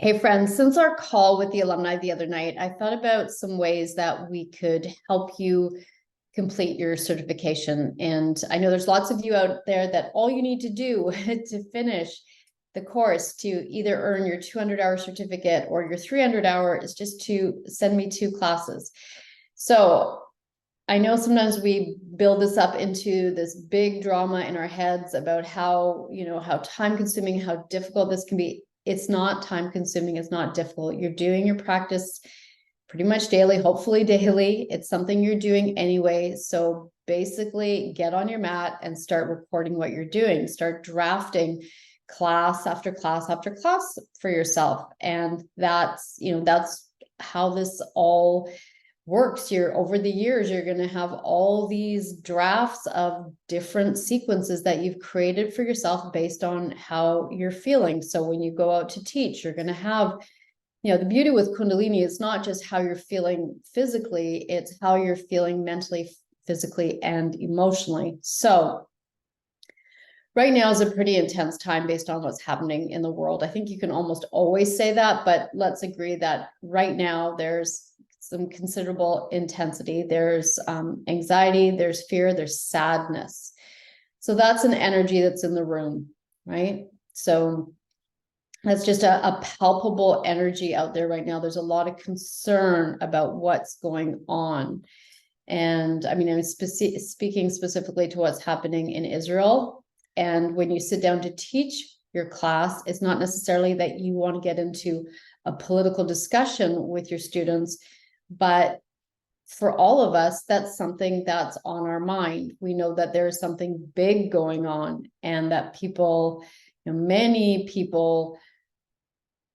Hey friends, since our call with the alumni the other night, I thought about some ways that we could help you complete your certification. And I know there's lots of you out there that all you need to do to finish the course to either earn your 200-hour certificate or your 300-hour is just to send me 2 classes. So I know sometimes we build this up into this big drama in our heads about how time consuming, how difficult this can be. It's not time consuming. It's not difficult. You're doing your practice pretty much daily, hopefully daily. It's something you're doing anyway. So basically get on your mat and start recording what you're doing. Start drafting class after class after class for yourself. And that's how this all works. You're over the years, you're going to have all these drafts of different sequences that you've created for yourself based on how you're feeling. So when you go out to teach, you're going to have, the beauty with Kundalini is not just how you're feeling physically, it's how you're feeling mentally, physically, and emotionally. So right now is a pretty intense time based on what's happening in the world. I think you can almost always say that, but let's agree that right now there's some considerable intensity. There's anxiety, there's fear, there's sadness. So that's an energy that's in the room, right? So that's just a palpable energy out there right now. There's a lot of concern about what's going on. And I mean, I'm speaking specifically to what's happening in Israel. And when you sit down to teach your class, it's not necessarily that you want to get into a political discussion with your students, but for all of us, that's something that's on our mind. We know that there is something big going on and that people, many people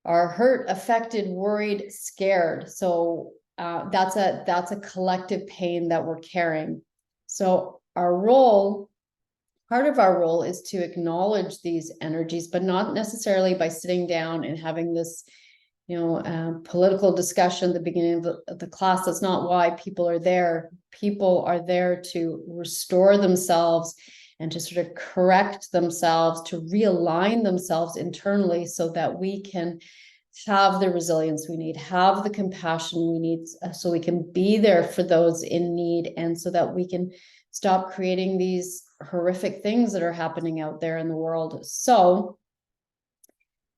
are hurt, affected, worried, scared. So that's a collective pain that we're carrying. So part of our role is to acknowledge these energies, but not necessarily by sitting down and having this political discussion at the beginning of the class. That's not why people are there. People are there to restore themselves and to sort of correct themselves, to realign themselves internally so that we can have the resilience we need, have the compassion we need, so we can be there for those in need, and so that we can stop creating these horrific things that are happening out there in the world. So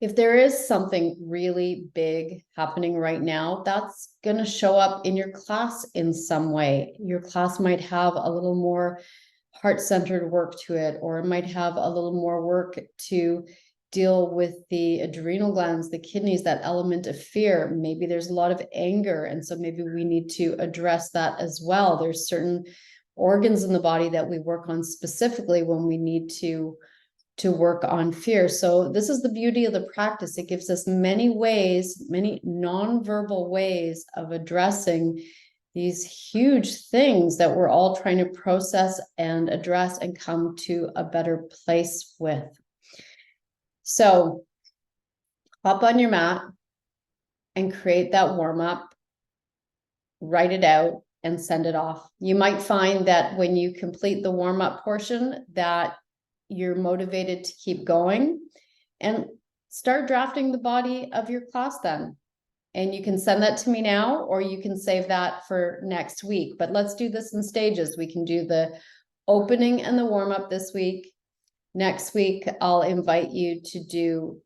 if there is something really big happening right now, that's going to show up in your class in some way. Your class might have a little more heart-centered work to it, or it might have a little more work to deal with the adrenal glands, the kidneys, that element of fear. Maybe there's a lot of anger, and so maybe we need to address that as well. There's certain organs in the body that we work on specifically when we need to work on fear. So this is the beauty of the practice. It gives us many ways, many nonverbal ways of addressing these huge things that we're all trying to process and address and come to a better place with. So hop on your mat and create that warm-up, write it out, and send it off. You might find that when you complete the warm-up portion that you're motivated to keep going, and start drafting the body of your class then. And you can send that to me now, or you can save that for next week. But let's do this in stages. We can do the opening and the warm-up this week. Next week, I'll invite you to do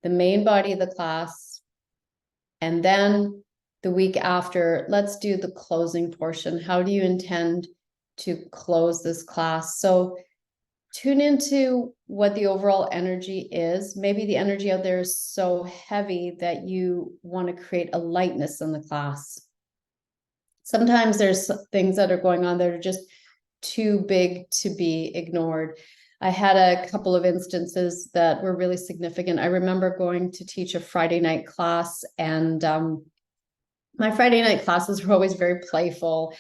the main body of the class. And then the week after, let's do the closing portion. How do you intend to close this class? So tune into what the overall energy is. Maybe the energy out there is so heavy that you want to create a lightness in the class. Sometimes there's things that are going on that are just too big to be ignored. I had a couple of instances that were really significant. I remember going to teach a Friday night class, and my Friday night classes were always very playful.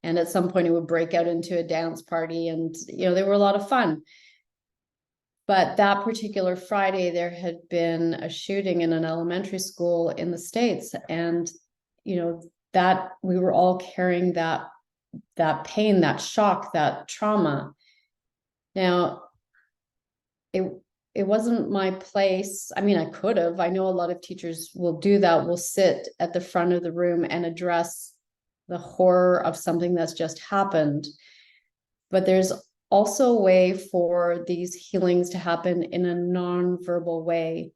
And at some point it would break out into a dance party, and, they were a lot of fun. But that particular Friday, there had been a shooting in an elementary school in the States. And, that we were all carrying that pain, that shock, that trauma. Now, it it wasn't my place. I mean, I could have. I know a lot of teachers will do that, will sit at the front of the room and address the horror of something that's just happened. But there's also a way for these healings to happen in a non-verbal way.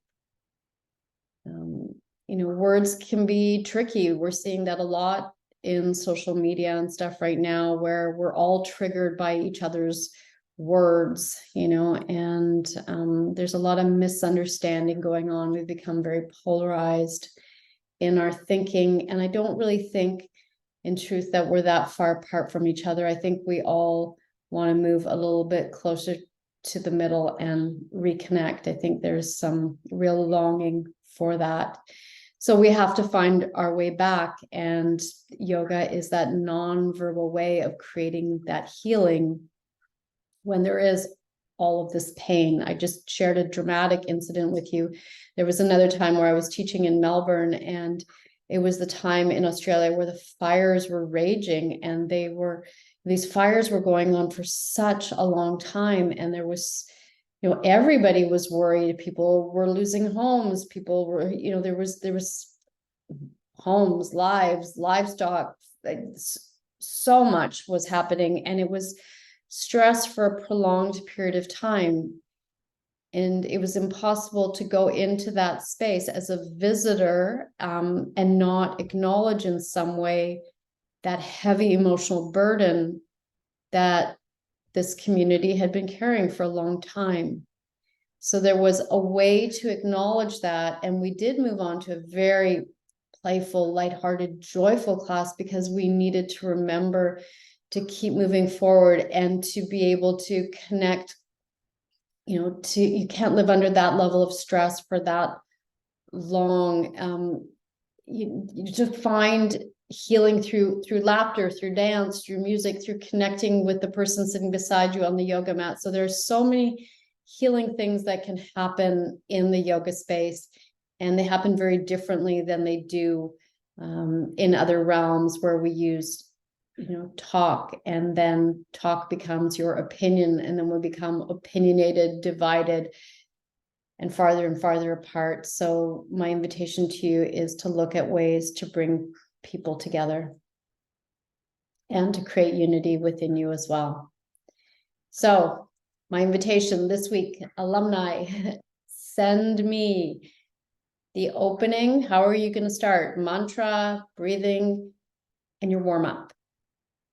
Words can be tricky. We're seeing that a lot in social media and stuff right now, where we're all triggered by each other's words, and there's a lot of misunderstanding going on. We've become very polarized in our thinking, and I don't really think in truth that we're that far apart from each other. I think we all want to move a little bit closer to the middle and reconnect. I think there's some real longing for that. So we have to find our way back, and yoga is that non-verbal way of creating that healing when there is all of this pain. I just shared a dramatic incident with you. There was another time where I was teaching in Melbourne, and it was the time in Australia where the fires were raging, and these fires were going on for such a long time, and there was, everybody was worried. People were losing homes. People were, there was homes, lives, livestock, so much was happening, and it was stress for a prolonged period of time. And it was impossible to go into that space as a visitor and not acknowledge in some way that heavy emotional burden that this community had been carrying for a long time. So there was a way to acknowledge that. And we did move on to a very playful, lighthearted, joyful class, because we needed to remember to keep moving forward and to be able to connect. You can't live under that level of stress for that long. You just find healing through laughter, through dance, through music, through connecting with the person sitting beside you on the yoga mat. So there's so many healing things that can happen in the yoga space, and they happen very differently than they do in other realms where we use talk, and then talk becomes your opinion, and then we become opinionated, divided, and farther apart. So my invitation to you is to look at ways to bring people together and to create unity within you as well. So my invitation this week, alumni, send me the opening. How are you going to start? Mantra, breathing, and your warm-up.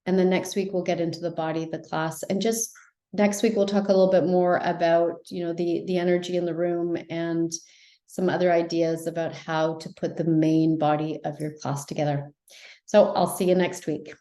And then next week we'll get into the body of the class. And just next week we'll talk a little bit more about, the energy in the room and some other ideas about how to put the main body of your class together. So I'll see you next week.